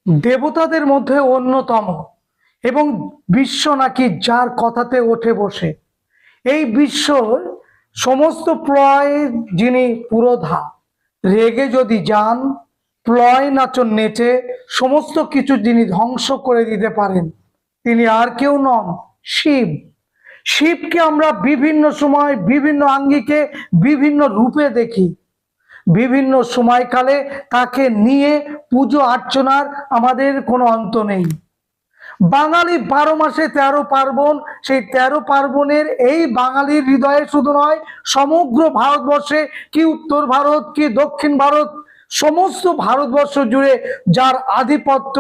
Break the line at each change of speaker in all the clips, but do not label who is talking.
দেবতাদের মধ্যে অন্যতম এবং বিশ্ব নাকি যার কথাতে ওঠে বসে। এই বিশ্ব সমস্ত প্লয় যিনি পুরোধা, রেগে যদি যান, প্লয় নাচন নেচে সমস্ত কিছু যিনি ধ্বংস করে দিতে পারেন, তিনি আর কেউ নন, শিব। শিবকে আমরা বিভিন্ন সময় বিভিন্ন আঙ্গিকে বিভিন্ন রূপে দেখি। বিভিন্ন সময়কালে তাকে নিয়ে পুজো অর্চনার আমাদের কোনো অন্ত নেই। বাঙালি 12 মাসে 13 পার্বণ। সেই 13 পার্বণের এই বাঙালির হৃদয়ে শুধু নয়, সমগ্র ভারতবর্ষে, কি উত্তর ভারত কি দক্ষিণ ভারত, সমস্ত ভারতবর্ষ জুড়ে যার আধিপত্য,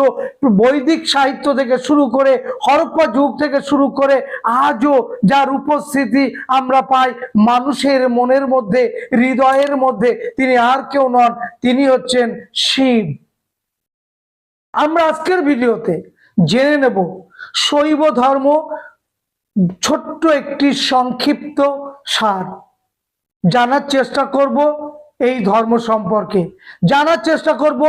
বৈদিক সাহিত্য থেকে শুরু করে হরপ্পা যুগ থেকে শুরু করে আজও যার উপস্থিতি আমরা পাই মানুষের মনের মধ্যে, হৃদয়ের মধ্যে, তিনি আর কেউ নন, তিনি হচ্ছেন শিব। আমরা আজকের ভিডিওতে জেনে নেব শৈব ধর্ম ছোট্ট একটি সংক্ষিপ্ত সার। জানার চেষ্টা করব এই ধর্ম সম্পর্কে, জানার চেষ্টা করব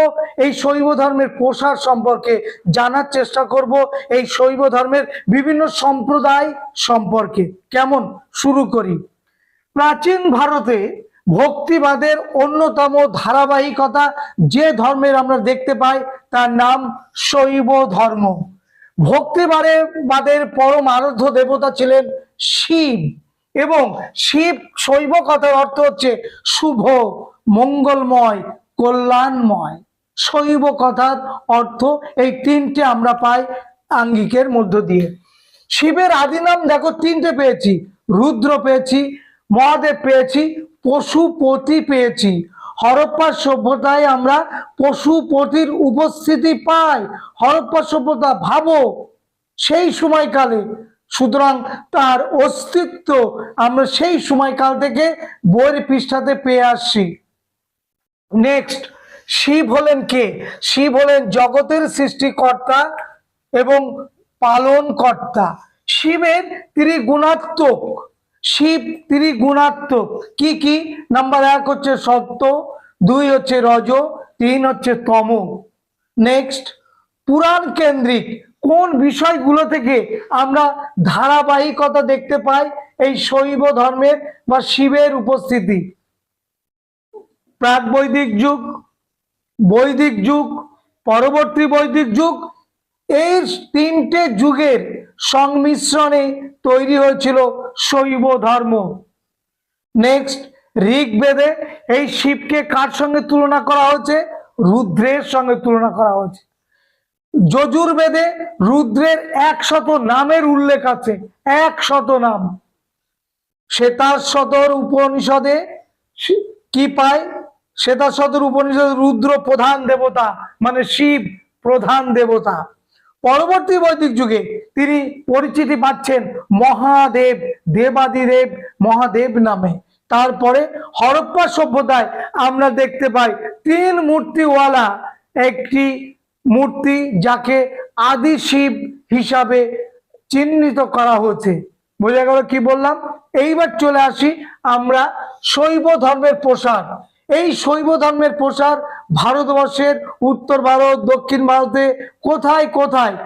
এই শৈব ধর্মের প্রসার সম্পর্কে, জানার চেষ্টা করব এই শৈব ধর্মের বিভিন্ন সম্প্রদায় সম্পর্কে। কেমন, শুরু করি। প্রাচীন ভারতে ভক্তিবাদের অন্যতম ধারাবাহিকতা যে ধর্মের আমরা দেখতে পাই তার নাম শৈব ধর্ম। ভক্তিবাদের পরম আরাধ্য দেবতা ছিলেন শিব, এবং শিব, শৈব কথার অর্থ হচ্ছে শুভ, মঙ্গলময়, কল্যাণময়। শৈব কথার অর্থ এই তিনটে আমরা পাই আঙ্গিকের মধ্য দিয়ে। শিবের আদি নাম দেখো তিনটে পেয়েছি, রুদ্র পেয়েছি, মহাদেব পেয়েছি, পশুপতি পেয়েছি। হরপ্পা সভ্যতায় আমরা পশুপতির উপস্থিতি পাই। হরপ্পা সভ্যতা ভাবো সেই সময়কালে, সুতরাং তার অস্তিত্ব আমরা সেই সময়কাল থেকে বইয়ের পৃষ্ঠাতে পেয়ে আসছি। নেক্সট, শিব হলেন কে? শিব হলেন জগতের সৃষ্টিকর্তা এবং পালন কর্তা। শিবের ত্রিগুণাত্মক, শিব ত্রিগুণাত্মক। কি কি? নাম্বার 1 হচ্ছে সত্য, 2 হচ্ছে রজ, 3 হচ্ছে তম। নেক্সট, পুরাণ কেন্দ্রিক কোন বিষয়গুলো থেকে আমরা ধারাবাহিকতা দেখতে পাই এই শৈব ধর্মের বা শিবের উপস্থিতি? প্রাক বৈদিক যুগ, বৈদিক যুগ, পরবর্তী বৈদিক যুগ, এই তিনটে যুগের সংমিশ্রণে তৈরি হয়েছিল শৈব ধর্ম। নেক্সট, ঋগ্বেদে এই শিবকে কার সঙ্গে তুলনা করা হয়েছে? রুদ্রের সঙ্গে তুলনা করা হয়েছে। যজুর্বেদে রুদ্রের 100 নামের উল্লেখ আছে, 100 নাম। শ্বেতাশ্বতর উপনিষদে কি পায়? শ্বেতাশ্বতর উপনিষদে রুদ্র প্রধান দেবতা, মানে শিব প্রধান দেবতা। পরবর্তী বৈদিক যুগে তিনি পরিচিতি পাচ্ছেন মহাদেব, দেবাদিদেব মহাদেব নামে। তারপরে হরপ্পা সভ্যতায় আমরা দেখতে পাই 3 মূর্তিওয়ালা একটি মূর্তি, যাকে আদি শিব হিসাবে চিহ্নিত করা হয়েছে। বোঝা গেল কি বললাম? এইবার চলে আসি আমরা শৈব ধর্মের প্রসার। এই শৈব ধর্মের প্রসার ভারতবর্ষের উত্তর ভারত, দক্ষিণ ভারতে কোথায় কোথায়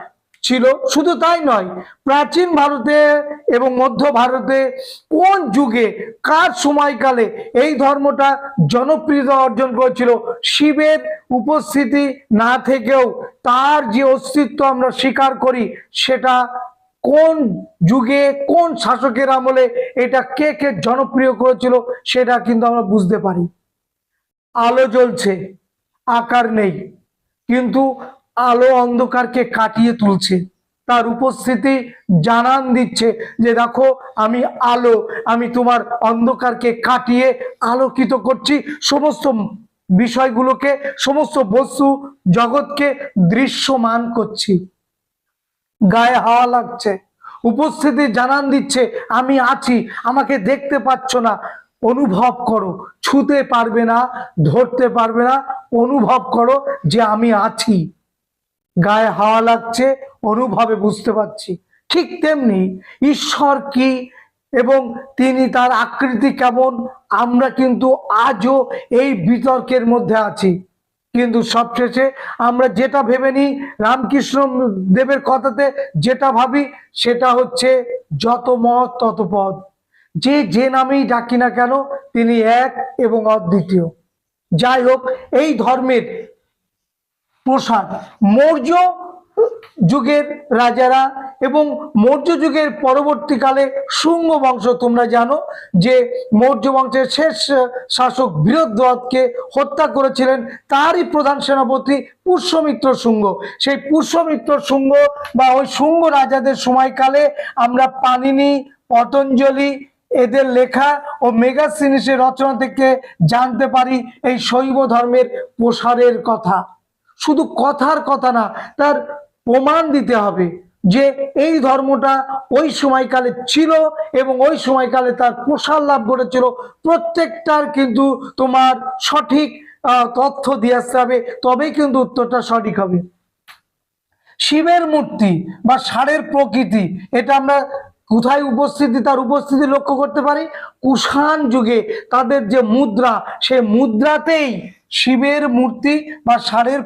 ছিল। শুধু তাই নয়, প্রাচীন ভারতে এবং মধ্য ভারতে কোন যুগে, কার সময়কালে এই ধর্মটা জনপ্রিয়তা অর্জন করেছিল। শিবের উপস্থিতি না থেকেও তার যে অস্তিত্ব আমরা স্বীকার করি, সেটা কোন যুগে কোন শাসকের আমলে এটা কে কে জনপ্রিয় করেছিল সেটা কিন্তু আমরা বুঝতে পারি। আলো জ্বলছে, আকার নেই, কিন্তু আলো অন্ধকারকে কাটিয়ে তুলছে, তার উপস্থিতি জানান দিচ্ছে যে দেখো আমি আলো, আমি তোমার অন্ধকারকে কাটিয়ে আলোকিত করছি, সমস্ত বিষয়গুলোকে, সমস্ত বস্তু জগৎকে দৃশ্যমান করছি। গায়ে হাওয়া লাগছে, উপস্থিতি জানান দিচ্ছে আমি আছি, আমাকে দেখতে পাচ্ছ না, অনুভব করো। ছুতে পারবে না, ধরতে পারবে না, অনুভব করো যে আমি আছি। গায়ে হাওয়া লাগছে, অনুভবে বুঝতে পারছি। ঠিক তেমনি ঈশ্বর কি এবং তিনি তার আকৃতি কেমন, আমরা কিন্তু আজও এই বিতর্কের মধ্যে আছি। কিন্তু সবশেষে আমরা যেটা ভেবে নিই, রামকৃষ্ণ দেবের কথাতে যেটা ভাবি, সেটা হচ্ছে যত মত তত পদ। যে নামেই ডাকি না কেন, তিনি এক এবং অদ্বিতীয়। যাই হোক, এই ধর্মের প্রসার মৌর্য যুগের রাজারা এবং মৌর্য যুগের পরবর্তীকালে শুঙ্গ বংশ, তোমরা জানো যে মৌর্য বংশের শেষ শাসক বীরোদ্বতকে হত্যা করেছিলেন তারই প্রধান সেনাপতি পুষ্যমিত্র শুঙ্গ। সেই পুষ্যমিত্র শুঙ্গ বা ওই শুঙ্গ রাজাদের সময়কালে আমরা পাণিনি, পতঞ্জলি এদের লেখা ও মেগাসিনিসের রচনা থেকে জানতে পারি এই শৈব ধর্মের প্রসারের কথা। শুধু কথার কথা না, তার প্রমাণ দিতে হবে যে এই ধর্মটা ওই সময়কালে ছিল এবং ওই সময়কালে তার প্রসার লাভ করেছিল। প্রত্যেকটার কিন্তু তোমার সঠিক তথ্য দিয়ে আসতে হবে, তবেই কিন্তু উত্তরটা সঠিক হবে। শিবের মূর্তি বা ষাঁড়ের প্রকৃতি, এটা আমরা কোথায় উপস্থিতি, তার উপস্থিতি লক্ষ্য করতে পারি কুষাণ যুগে। তাদের যে মুদ্রা, সে মুদ্রাতেই শিবের মূর্তি বা ষাঁড়ের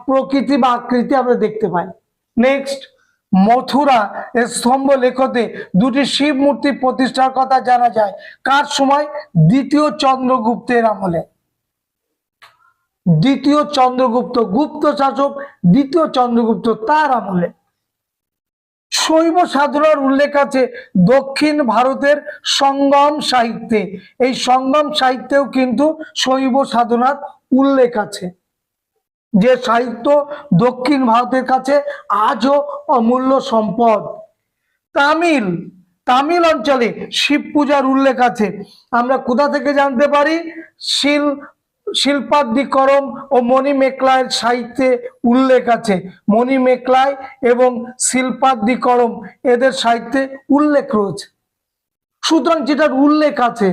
প্রকৃতি বা আকৃতি আমরা দেখতে পাই। নেক্সট, মথুরা স্তম্ভ লেখতে দুটি শিব মূর্তি প্রতিষ্ঠার কথা জানা যায়। কার সময়? দ্বিতীয় চন্দ্রগুপ্তের আমলে। দ্বিতীয় চন্দ্রগুপ্ত, গুপ্ত শাসক দ্বিতীয় চন্দ্রগুপ্ত, তার আমলে। শৈব সাধনার উল্লেখ আছে দক্ষিণ ভারতের সঙ্গম সাহিত্যে। এই সঙ্গম সাহিত্যেও কিন্তু শৈব সাধনার উল্লেখ আছে, যে সাহিত্য দক্ষিণ ভারতের কাছে আজও অমূল্য সম্পদ। তামিল অঞ্চলে শিব পূজার উল্লেখ আছে। আমরা কোথা থেকে জানতে পারি? শিল্পাদিকরম ও মণিমেকলাইয়ের সাহিত্যে উল্লেখ আছে। মণিমেকলাই এবং শিল্পাদিকরম এদের সাহিত্যে উল্লেখ রয়েছে। সুতরাং যেটার উল্লেখ আছে,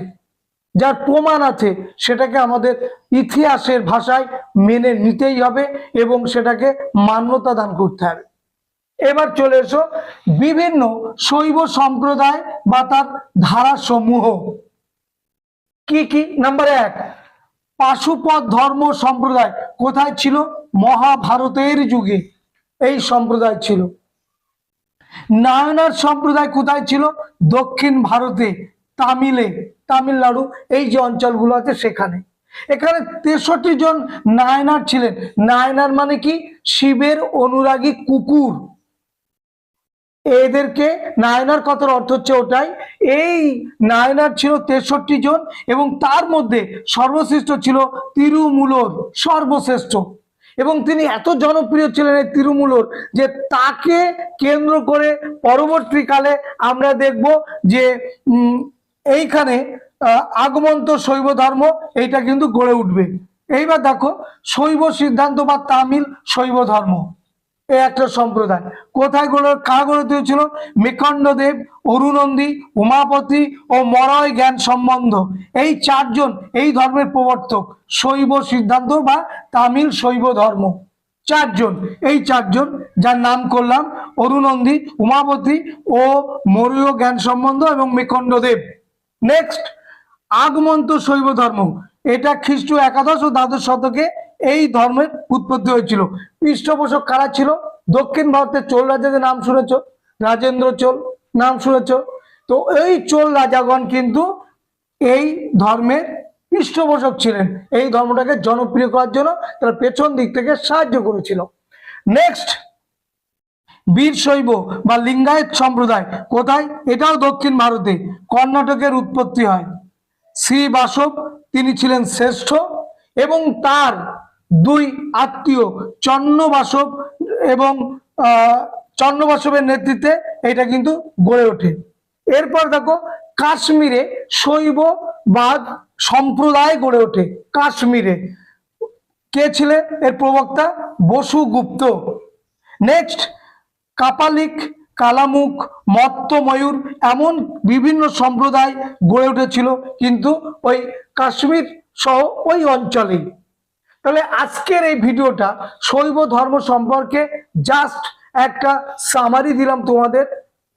যার প্রমাণ আছে, সেটাকে আমাদের ইতিহাসের ভাষায় মেনে নিতেই হবে এবং সেটাকে মান্যতা দান করতে হবে। এবার চলে এসো বিভিন্ন শৈব সম্প্রদায় বা তার ধারাসমূহ কি কি। নাম্বার 1, পাশুপত ধর্ম সম্প্রদায় কোথায় ছিল? মহাভারতের যুগে এই সম্প্রদায় ছিল। নায়নার সম্প্রদায় কোথায় ছিল? দক্ষিণ ভারতে, তামিলনাড়ু, এই যে অঞ্চলগুলো আছে সেখানে। এখানে 63 জন নায়নার ছিলেন। নায়নার মানে কি? শিবের অনুরাগী কুকুর। এদেরকে নায়নার কথার অর্থ হচ্ছে ওটাই। এই নায়নার ছিল 63 জন এবং তার মধ্যে সর্বশ্রেষ্ঠ ছিল তিরুমুলোর, সর্বশ্রেষ্ঠ। এবং তিনি এত জনপ্রিয় ছিলেন এই তিরুমুলোর, যে তাকে কেন্দ্র করে পরবর্তীকালে আমরা দেখব যে এইখানে আগমন্ত শৈব ধর্ম এইটা কিন্তু গড়ে উঠবে। এইবার দেখো শৈব সিদ্ধান্ত বা তামিল শৈব ধর্ম, এই একটা সম্প্রদায় কোথায় কারা গড়ে তুলেছিল? মেকণ্ডদেব, অরুনন্দী, উমাপতি ও মরয় জ্ঞান সম্বন্ধ, এই 4 জন এই ধর্মের প্রবর্তক। শৈব সিদ্ধান্ত বা তামিল শৈব ধর্ম 4 জন, এই 4 জন যার নাম করলাম অরুনন্দী, উমাপতি ও মরয় জ্ঞান সম্বন্ধ এবং মেকণ্ডদেব। নেক্সট, আগমন্ত শৈব ধর্ম, এটা খ্রিস্ট একাদশ ও দ্বাদশ শতকে এই ধর্মের উৎপত্তি হয়েছিল। পৃষ্ঠপোষক কারা ছিল? দক্ষিণ ভারতের চোল রাজাদের নাম শুনেছ, রাজেন্দ্র চোল নাম শুনেছ। তো এই চোল রাজাগণ কিন্তু এই ধর্মের পৃষ্ঠপোষক ছিলেন। এই ধর্মটাকে জনপ্রিয় করার জন্য তারা পেছন দিক থেকে সাহায্য করেছিল। নেক্সট, বীরশৈব বা লিঙ্গায়েত সম্প্রদায় কোথায়? এটাও দক্ষিণ ভারতে, কর্ণাটকের উৎপত্তি হয়। শ্রীবাসব তিনি ছিলেন শ্রেষ্ঠ এবং তার 2 আত্মীয় চন্নবাসব এবং চন্নবাসবের নেতৃত্বে এটা কিন্তু গড়ে ওঠে। এরপর দেখো কাশ্মীরে শৈববাদ সম্প্রদায় গড়ে ওঠে। কাশ্মীরে কে ছিলেন এর প্রবক্তা? বসুগুপ্ত। নেক্সট, কাপালিক, কালামুখ, মত্তময়ূর এমন বিভিন্ন সম্প্রদায় গড়ে উঠেছিল কিন্তু ওই কাশ্মীর সহ ওই অঞ্চলেই। তাহলে আজকের এই ভিডিওটা শৈব ধর্ম সম্পর্কে জাস্ট একটা সামারি দিলাম তোমাদের।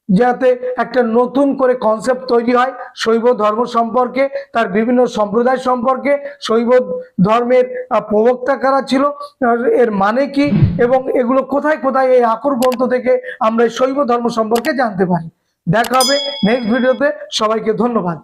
যাতে একটা নতুন করে কনসেপ্ট তৈরি হয় শৈব ধর্ম সম্পর্কে, তার বিভিন্ন সম্প্রদায় সম্পর্কে, শৈব ধর্মের প্রবক্তা কারা ছিল, আর এর মানে কি, এবং এগুলো কোথায় কোথায় এই আকর গ্রন্থ থেকে আমরা এই শৈব ধর্ম সম্পর্কে জানতে পারি। দেখা হবে নেক্সট ভিডিওতে। সবাইকে ধন্যবাদ।